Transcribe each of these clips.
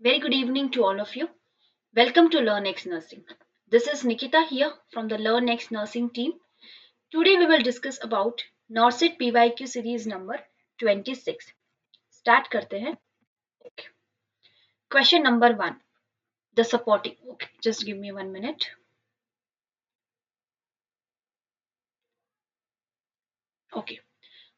Very good evening to all of you. Welcome to LearnX Nursing. This is Nikita here from the LearnX Nursing team. Today we will discuss about NORCET PYQ series number 26. Start करते हैं. Okay. Question number 1. The supporting. Okay, just give me 1 minute. Okay.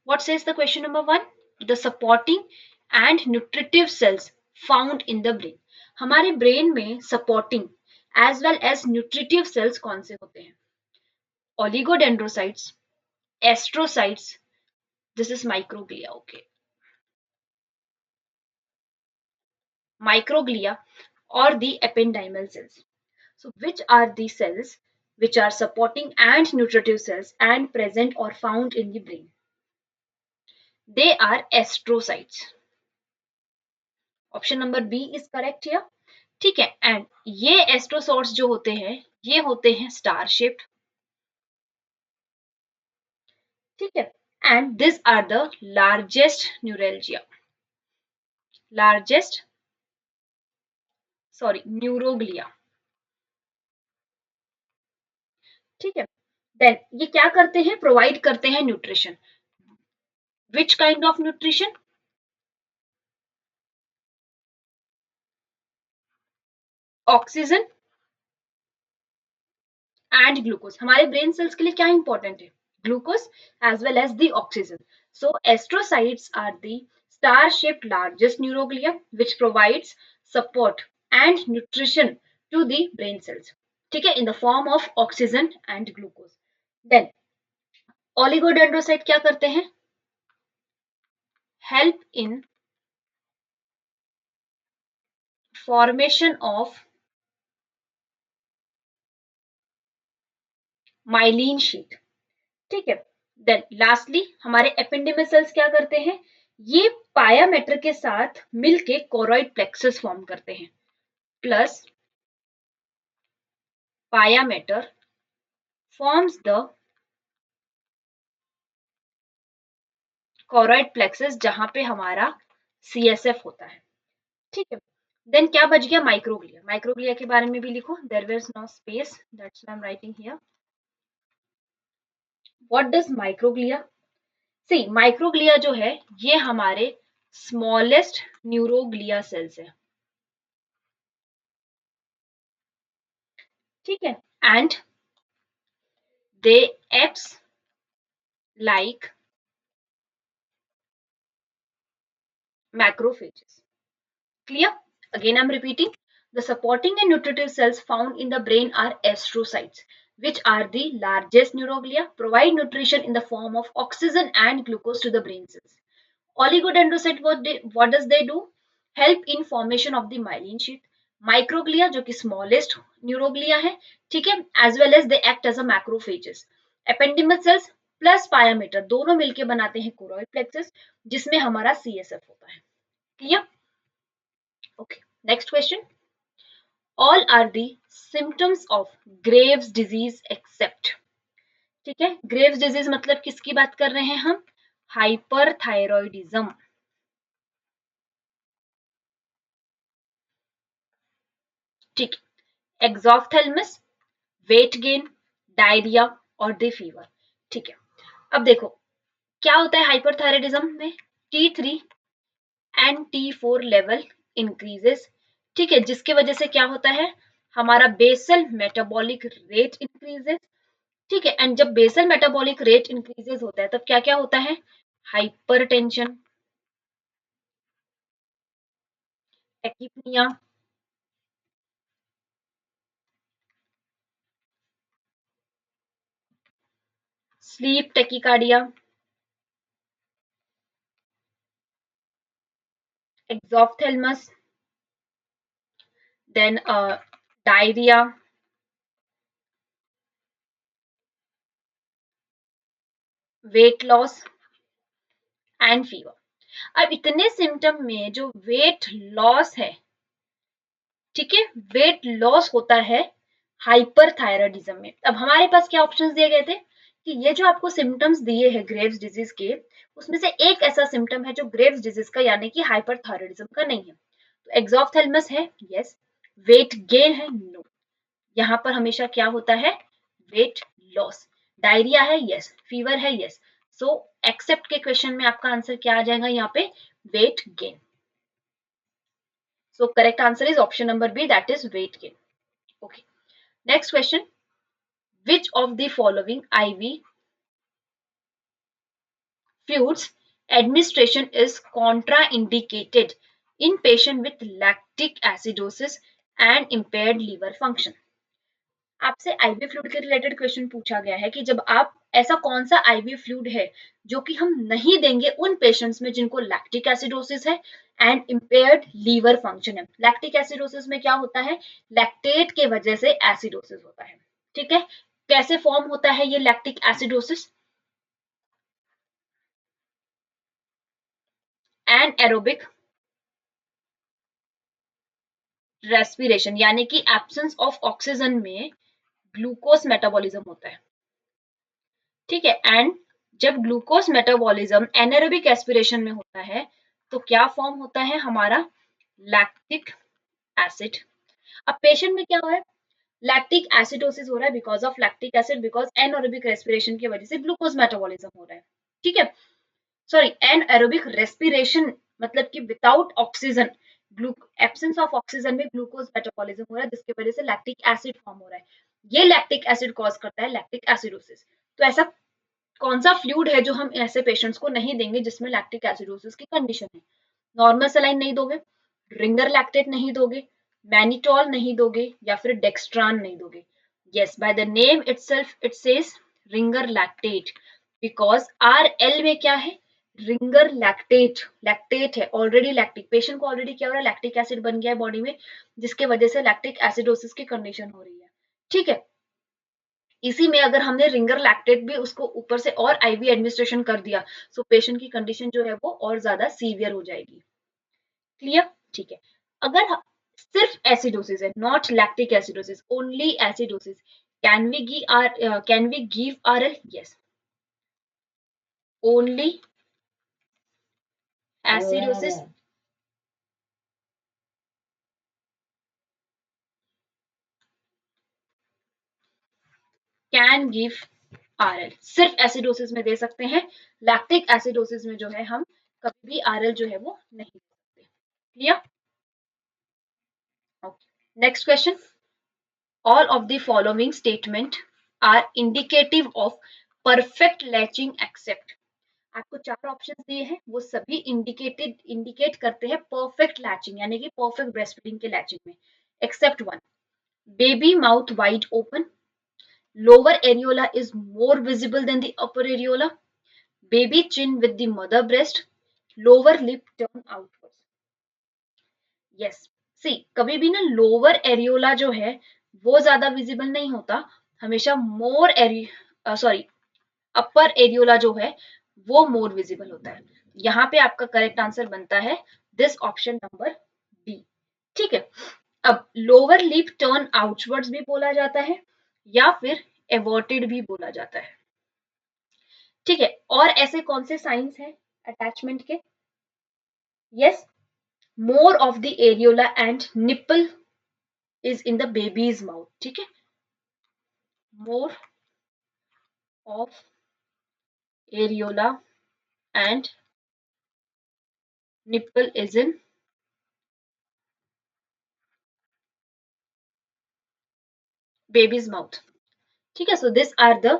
What says the question number 1? The supporting and nutritive cells found in the brain. हमारे brain में supporting as well as nutritive cells कौन से होते हैं? Oligodendrocytes, astrocytes. This is microglia. Okay. Microglia or the ependymal cells. So which are the cells which are supporting and nutritive cells and present or found in the brain? They are astrocytes. Option number B is correct here. ठीक है. And ये astrocytes जो होते हैं ये होते हैं star shaped. ठीक है. And these are the largest neuralgia. Neuroglia. ठीक है. देन ये क्या करते हैं? प्रोवाइड करते हैं nutrition. Which kind of nutrition? Oxygen and glucose. हमारे ब्रेन सेल्स के लिए क्या इंपॉर्टेंट है? Glucose as well as the oxygen. So astrocytes are the star shaped largest neuroglia which provides support and nutrition to the brain cells. ठीक है, in the form of oxygen and glucose. Then oligodendrocyte क्या करते हैं? Help in formation of myelin sheet. ठीक है. Then lastly हमारे ependymal sales क्या करते हैं? ये पायामेटर के साथ मिलके कोरॉइड प्लेक्सस फॉर्म करते हैं. Plus pia mater forms the choroid plexus जहां पे हमारा CSF होता है. ठीक है. देन क्या बच गया? माइक्रोग्लिया. माइक्रोग्लिया के बारे में भी लिखो. There was no space, that's why I am writing here. What does microglia? See microglia जो है ये हमारे स्मॉलेस्ट न्यूरोग्लिया सेल्स है. ठीक है. And they acts like macrophages. Clear? Again, I'm repeating. The supporting and nutritive cells found in the brain are astrocytes, which are the largest neuroglia, provide nutrition in the form of oxygen and glucose to the brain cells. Oligodendrocyte, what does they do? Help in formation of the myelin sheath. Microglia, जो कि smallest neuroglia है, ठीक है, as well as they act as a macrophages. Ependymal cells plus pia mater दोनों मिलके बनाते हैं choroid plexus जिसमें हमारा CSF होता है. Clear? Okay. Next question. All are the symptoms of Graves disease except. ठीक है. ग्रेव्स डिजीज मतलब किसकी बात कर रहे हैं हम? हाइपरथायरॉयडिज्म. ठीक. एक्सॉफ्थेल्मस, वेट गेन, डायरिया और द फीवर. ठीक है. अब देखो क्या होता है हाइपरथायरॉयडिज्म में? T3 and T4 level increases. ठीक है, जिसके वजह से क्या होता है? हमारा बेसल मेटाबॉलिक रेट इंक्रीजेस. ठीक है. एंड जब बेसल मेटाबॉलिक रेट इंक्रीजेस होता है तब क्या क्या होता है? Hypertension, tachypnoea, sleep tachycardia, exophthalmos, then diarrhoea, weight loss and fever. अब इतने सिम्टम में जो वेट लॉस है, ठीक है, वेट लॉस होता है हाइपरथायरॉयडिज्म में. अब हमारे पास क्या ऑप्शंस दिए गए थे कि ये जो आपको सिम्टम्स दिए हैं ग्रेव्स डिजीज के, उसमें से एक ऐसा सिम्टम है जो ग्रेव्स डिजीज का यानी कि हाइपरथायरॉयडिज्म का नहीं है. एक्सॉफ्थेल्मस है, यस। वेट गेन है, नो। यहाँ पर हमेशा क्या होता है, वेट लॉस। डायरिया है, यस। फीवर है, यस। सो एक्सेप्ट के क्वेश्चन में आपका आंसर क्या आ जाएगा यहाँ पे, weight gain. So correct answer is option number B, that is weight gain. Okay, next question, which of the following IV fluids administration is contraindicated in patient with lactic acidosis and impaired liver function? आपसे IV fluid के related question पूछा गया है कि जब आप ऐसा कौन सा आईवी फ्लूइड है जो कि हम नहीं देंगे उन पेशेंट्स में जिनको लैक्टिक एसिडोसिस है एंड इम्पेयर्ड लीवर फंक्शन है। लैक्टिक एसिडोसिस में क्या होता है, लैक्टेट के वजह से एसिडोसिस होता है। ठीक है, कैसे फॉर्म होता है ये lactic acidosis, anaerobic respiration यानी कि एब्सेंस ऑफ ऑक्सीजन में ग्लूकोज मेटाबॉलिज्म होता है। ठीक है, एंड जब ग्लूकोज मेटाबॉलिज्म एनारोबिक एस्पिरेशन में होता है तो क्या फॉर्म होता है हमारा, लैक्टिक एसिड। अब पेशेंट में क्या हो रहा है, लैक्टिक एसिडोसिस हो रहा है because of lactic acid, because anaerobic respiration की वजह से ग्लूकोज मेटाबॉलिज्म हो रहा है। ठीक है, सॉरी एनारोबिक रेस्पिरेशन मतलब कि without oxygen, absence of oxygen में ग्लूकोज मेटाबॉलिज्म हो रहा है जिसकी वजह से लैक्टिक एसिड फॉर्म हो रहा है। ये लैक्टिक एसिड कॉज करता है लैक्टिक एसिडोसिस। तो ऐसा कौन सा फ्लूइड है जो हम ऐसे पेशेंट्स को नहीं देंगे जिसमें लैक्टिक एसिडोसिस की कंडीशन है, नॉर्मल सलाइन नहीं दोगे, रिंगर लैक्टेट नहीं दोगे, मैनिटॉल नहीं दोगे, या फिर डेक्स्ट्रान नहीं दोगे। Yes, by the name itself it says Ringer lactate, because RL में क्या है, रिंगर लैक्टेट, लैक्टेट है ऑलरेडी, लैक्टिक पेशेंट को ऑलरेडी क्या हो रहा है, लैक्टिक एसिड बन गया है बॉडी में जिसके वजह से लैक्टिक एसिडोसिस की कंडीशन हो रही है। ठीक है, इसी में अगर हमने रिंगर लैक्टेट भी उसको ऊपर से और IV एडमिनिस्ट्रेशन कर दिया तो पेशेंट की कंडीशन जो है वो और ज्यादा सीवियर हो जाएगी। क्लियर, ठीक है। अगर सिर्फ एसिडोसिस है, not lactic acidosis, only acidosis, can we give RL, yes, only acidosis can give RL, सिर्फ एसिडोसिस में दे सकते हैं, लैक्टिक एसिडोसिस में जो है हम कभी भी RL जो है वो नहीं दे सकते। Clear, okay, next question, all of the following statement are indicative of perfect latching except, आपको चार ऑप्शंस दिए हैं वो सभी इंडिकेट करते हैं परफेक्ट लैचिंग यानी कि परफेक्ट ब्रेस्ट फीडिंग के लैचिंग में, except one, baby mouth wide open, lower areola is more visible than the upper areola, baby chin with the mother breast, lower lip turn outwards. Yes, see कभी भी ना lower areola जो है वो ज्यादा visible नहीं होता, हमेशा मोर सॉरी अपर एरियोला जो है वो मोर विजिबल होता है। यहाँ पे आपका करेक्ट आंसर बनता है दिस ऑप्शन नंबर बी। ठीक है, अब लोअर लिप टर्न आउटवर्ड्स भी बोला जाता है या फिर एवर्टेड भी बोला जाता है। ठीक है, और ऐसे कौन से साइंस हैं अटैचमेंट के, yes, more of the areola and nipple is in the baby's mouth. ठीक है, more of areola and nipple is in baby's mouth. ठीक है, so these are the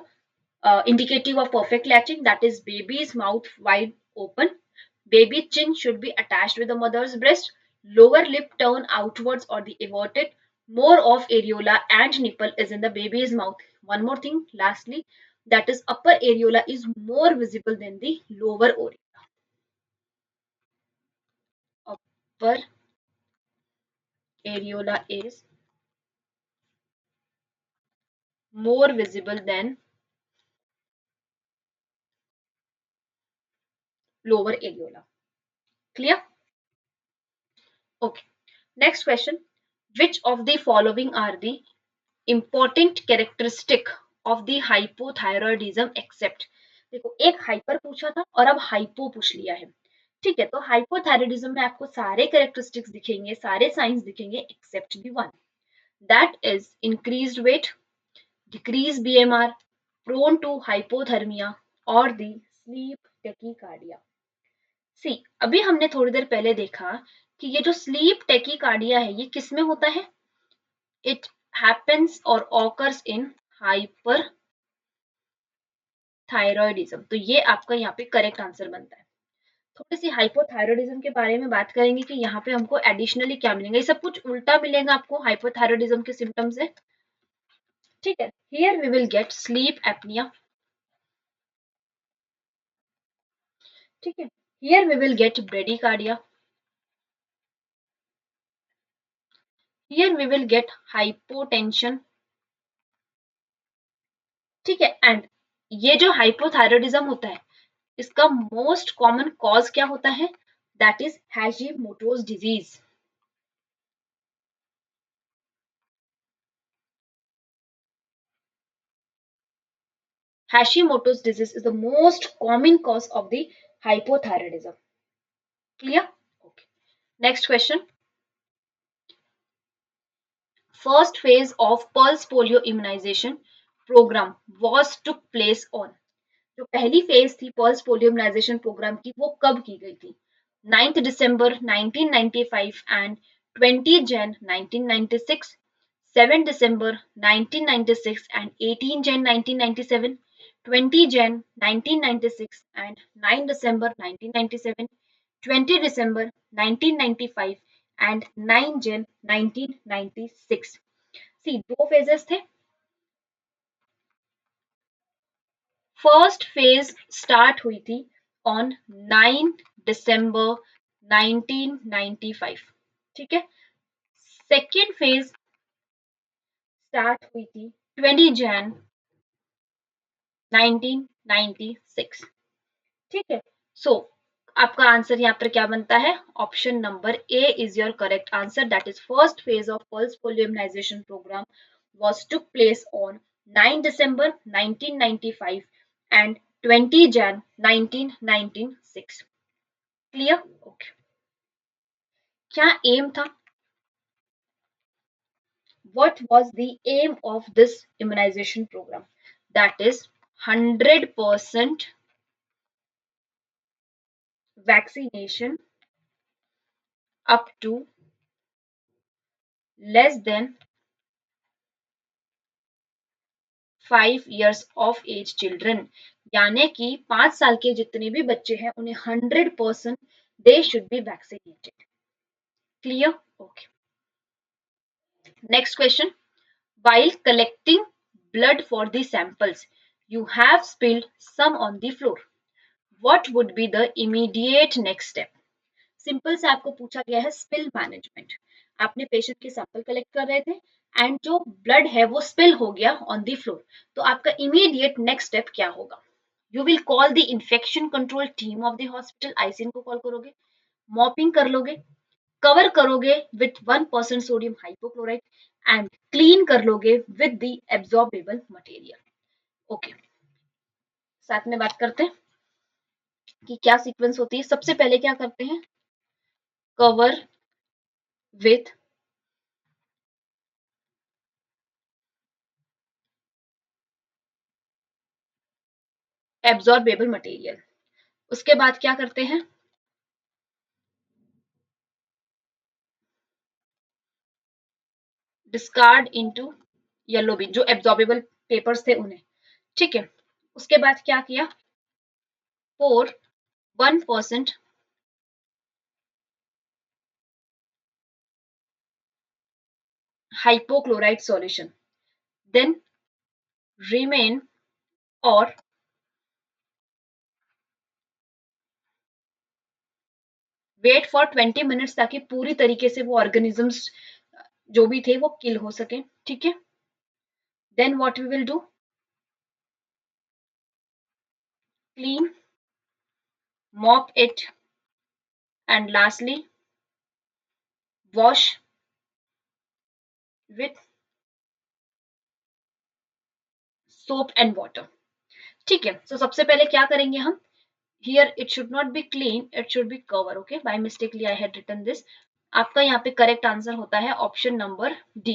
indicative of perfect latching, that is baby's mouth wide open, baby chin should be attached with the mother's breast, lower lip turn outwards or the everted, more of areola and nipple is in the baby's mouth. One more thing lastly, that is upper areola is more visible than the lower areola. Upper areola is more visible than lower areola. Clear? Okay. Next question. Which of the following are the important characteristic of the hypothyroidism except? देखो एक hyper पूछा था और अब hypo पूछ लिया है। ठीक है, तो हाइपोथायराइडिज्म में आपको सारे कैरेक्टरिस्टिक्स दिखेंगे, सारे साइंस दिखेंगे except the one, that is increased weight, decreased BMR, prone to hypothermia or the sleep tachycardia. See, अभी हमने थोड़ी देर पहले देखा कि ये जो स्लीप टेकिकार्डिया है ये किस में होता है? इट हैपेंस और ऑकर्स इन हाइपरथायरॉयडिज्म। तो ये आपका यहाँ पे करेक्ट आंसर बनता है। थोड़ी सी हाइपोथायरॉयडिज्म के बारे में बात करेंगे कि यहाँ पे हमको एडिशनली क्या मिलेंगे। ये सब कुछ उल्टा मिलेगा आपको हाइपोथायरॉयडिज्म के सिम्टम्स से, ठीक है। Here we will get sleep apnoea, ठीक है। Here we will get bradycardia, here we will get hypotension, ठीक है। एंड ये जो हाइपोथायरॉयडिज्म होता है इसका मोस्ट कॉमन कॉज क्या होता है? That is Hashimoto's disease. Hashimoto's disease is the most common cause of the hypothyroidism. Clear? Okay. Next question. First phase of pulse polio immunization program was took place on. जो पहली phase थी pulse polio immunisation programme की वो कब की गई थी? 9 दिसंबर 1995 and 20 जन 1996, 7 दिसंबर 1996 एंड 18 जन 1997, 20 Jan 1996 and 9 December 1997, 20 December 1995 and 9 Jan 1996. सी, दो फेजेस थे। फर्स्ट फेज स्टार्ट हुई थी ऑन 9 दिसंबर 1995, ठीक है। सेकेंड फेज स्टार्ट हुई थी 20 जैन 1996, ठीक है। सो आपका आंसर यहाँ पर क्या बनता है? Option number A is your correct answer, that is first phase of pulse polio immunisation programme was took place on 9 December 1995 and 20 Jan 1996. Clear? Okay. क्या एम था? What was the aim of this immunization program? That is 100% vaccination up to less than 5 years of age children, यानी कि 5 साल के जितने भी बच्चे हैं उन्हें 100% they should be vaccinated. Clear? Okay. Next question. While collecting blood for the samples, you have spilled some on the floor. What would be the immediate next step? Simple से आपको पूछा गया है स्पिल मैनेजमेंट। आपने patient के sample collect कर रहे थे एंड जो ब्लड है वो स्पिल हो गया ऑन द फ्लोर, तो आपका इमीडिएट नेक्स्ट स्टेप क्या होगा? You will call the infection control team of the hospital, ICN को कॉल करोगे, मॉपिंग कर लोगे, कवर करोगे with 1% sodium hypochloride and clean कर लोगे with the absorbable material. Okay, साथ में बात करते हैं कि क्या सीक्वेंस होती है। सबसे पहले क्या करते हैं? Cover with absorbable material. उसके बाद क्या करते हैं? डिस्कार्ड इनटू येलो बिन, जो एब्जॉर्बेबल पेपर्स थे उन्हें, ठीक है। उसके बाद क्या किया? पोर 1% hypochlorite solution, then remain और वेट फॉर 20 मिनट्स ताकि पूरी तरीके से वो ऑर्गेनिजम्स जो भी थे वो किल हो सके, ठीक है। Then what we will do? Clean, mop it and lastly wash with soap and water, ठीक है। तो सबसे पहले क्या करेंगे हम? Here it should not be clean, it should be cover. Okay, by mistakenly I had written this. आपका यहाँ पे करेक्ट आंसर होता है option number D.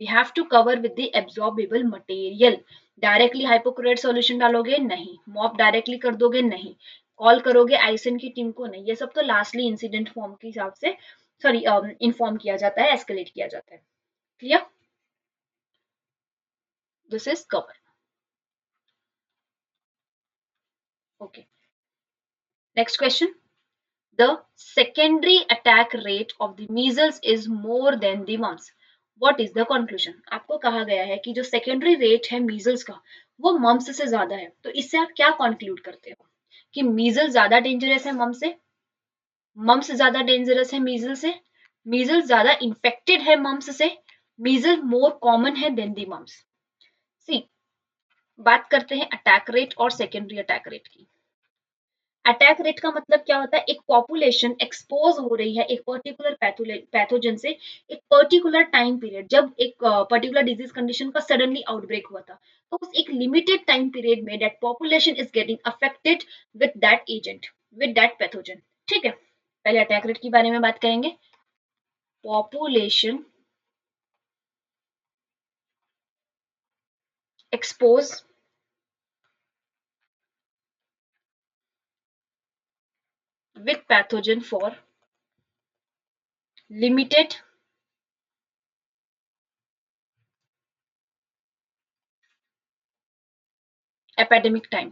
We have to cover with the absorbable material. Directly hypochloride solution डालोगे नहीं, mop directly कर दोगे नहीं, कॉल करोगे आइसन की टीम को नहीं, ये सब तो लास्टली इंसिडेंट फॉर्म के हिसाब से सॉरी इन्फॉर्म किया जाता है, एस्केलेट किया जाता है. Clear? This is cover. Okay, next question. The secondary attack rate of the measles is more than the mumps. What is the conclusion? आपको कहा गया है कि जो सेकेंडरी रेट है मीजल्स का वो मम्स से ज्यादा है, तो इससे आप क्या कंक्लूड करते हो कि मीजल्स ज्यादा डेंजरस है मम्स से, मम्स ज्यादा डेंजरस है मीजल्स से, मीजल्स ज्यादा इन्फेक्टेड है मम्स से, मीजल मोर कॉमन है देन दी मम्स. सी, बात करते हैं अटैक रेट और सेकेंडरी अटैक रेट की. अटैक रेट का मतलब क्या होता है? एक पॉपुलेशन एक्सपोज हो रही है एक पर्टिकुलर पैथोजन से एक पर्टिकुलर टाइम पीरियड, जब एक पर्टिकुलर डिजीज कंडीशन का सडनली आउटब्रेक हुआ था, तो उस एक लिमिटेड टाइम पीरियड में that population is getting affected with that agent, with that pathogen. ठीक है, पहले अटैक रेट के बारे में बात करेंगे. Population expose with pathogen for limited epidemic time.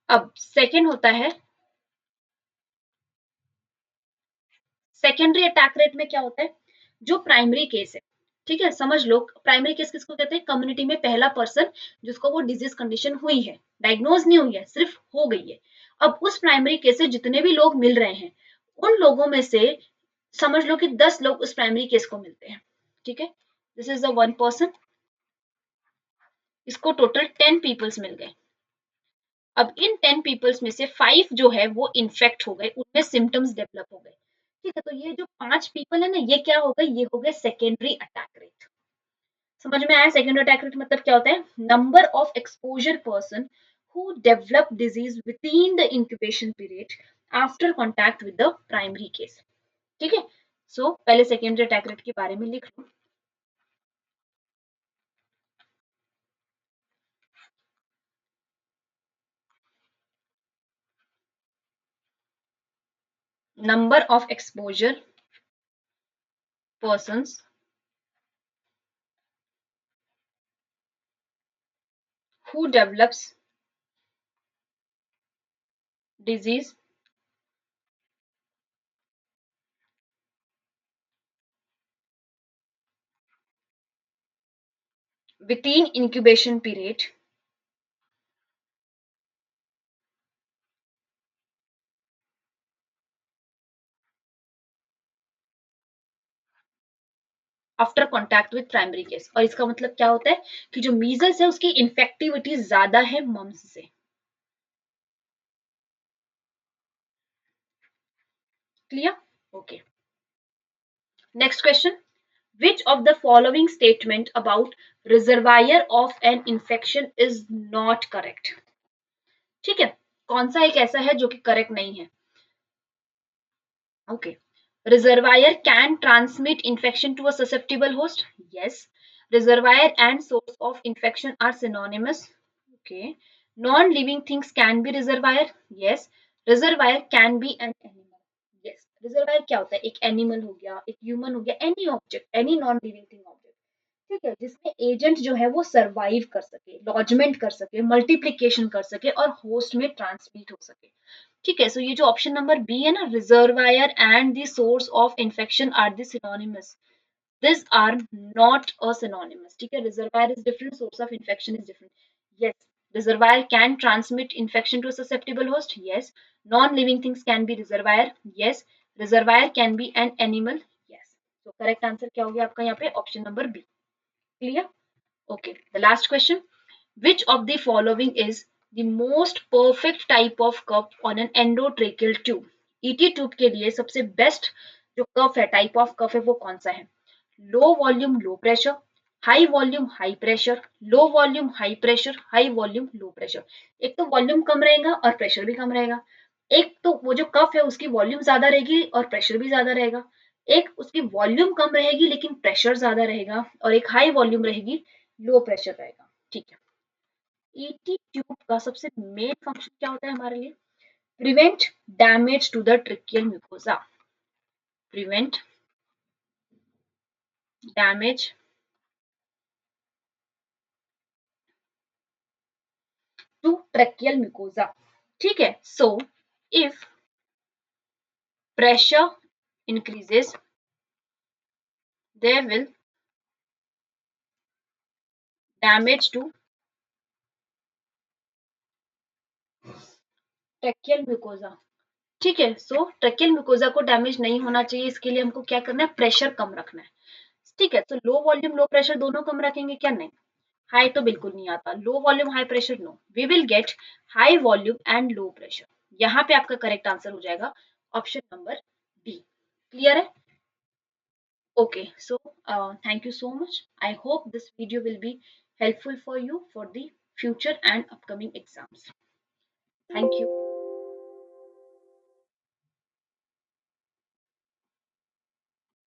अब सेकेंड होता है सेकेंडरी अटैक रेट में क्या होता है? जो प्राइमरी केस है, ठीक है, समझ लो प्राइमरी केस किसको कहते हैं? कम्युनिटी में पहला पर्सन जिसको वो डिजीज कंडीशन हुई है, डायग्नोज नहीं हुई है, सिर्फ हो गई है. अब उस प्राइमरी केस से जितने भी लोग मिल रहे हैं उन लोगों में से समझ लो कि 10 लोग उस प्राइमरी केस को मिलते हैं. ठीक है, this is the one person. इसको टोटल 10 पीपल्स मिल गए. अब इन 10 पीपल्स में से 5 जो है वो इन्फेक्ट हो गए, उनमें सिम्टम्स डेवलप हो गए. ठीक है, तो ये जो 5 पीपल है ना, ये क्या हो गए? ये हो गए सेकेंडरी अटैक रेट. समझ में आया? सेकेंडरी अटैक रेट मतलब क्या होता है? Number of exposure person who develop disease with in the incubation period after contact with the primary case. ठीक है, सो पहले सेकेंडरी अटैक रेट के बारे में लिख लो. Number of exposure persons who develops disease within incubation period after contact with primary case. और इसका मतलब क्या होता है कि जो मीजल्स है उसकी इन्फेक्टिविटी ज्यादा है मम्स से. Clear? Okay, next question. Which of the following statement about reservoir of an infection is not correct? ठीक है, कौन सा एक ऐसा है जो कि करेक्ट नहीं है? Okay, reservoir can transmit infection to a susceptible host. Yes. Reservoir and source of infection are synonymous. Okay. Non-living things can be reservoir. Yes. Reservoir can be an animal. Yes. Reservoir क्या होता है? एक animal हो गया, एक human हो गया, any object, any non living thing object. ठीक है, जिसमें एजेंट जो है वो सर्वाइव कर सके, लॉजमेंट कर सके, मल्टीप्लीकेशन कर सके और होस्ट में ट्रांसमिट हो सके. ठीक है, सो ये जो ऑप्शन नंबर बी है ना, reservoir and the source of infection are the synonymous. This are not a synonymous. ठीक है, reservoir is different, source of infection is different. Yes, reservoir can transmit infection to a susceptible host. Yes. Non-living things can be reservoir. Yes. Reservoir can be an animal. Yes. So correct answer क्या हो गया आपका यहाँ पे? Option number B. Clear? Okay. The last question. Which of the following is the most perfect type of cup on an endotracheal tube? ET tube के लिए सबसे best जो कफ है, टाइप ऑफ कफ है, वो कौन सा है? Low volume low pressure, high volume high pressure, लो volume high pressure, high volume low pressure. एक तो वॉल्यूम कम रहेगा और प्रेशर भी कम रहेगा. एक तो वो जो कफ है उसकी वॉल्यूम ज्यादा रहेगी और प्रेशर भी ज्यादा रहेगा, एक उसकी वॉल्यूम कम रहेगी लेकिन प्रेशर ज्यादा रहेगा, और एक हाई वॉल्यूम रहेगी, लो प्रेशर रहेगा। ठीक है। ईटी ट्यूब का सबसे मेन फंक्शन क्या होता है हमारे लिए? Prevent damage to the tracheal mucosa, prevent damage to tracheal mucosa. ठीक है। So if pressure increases, there will damage to tracheal mucosa. ठीक है। सो ट्रेकियल म्यूकोसा को डैमेज नहीं होना चाहिए, इसके लिए हमको क्या करना है? प्रेशर कम रखना है। ठीक है। तो लो वॉल्यूम लो प्रेशर दोनों कम रखेंगे क्या? नहीं। हाई तो बिल्कुल नहीं आता, low volume high pressure no, we will get high volume and low pressure. यहाँ पे आपका करेक्ट आंसर हो जाएगा ऑप्शन नंबर बी। क्लियर है? Okay, so thank you so much. I hope this video will be helpful for you for the future and upcoming exams. Thank you.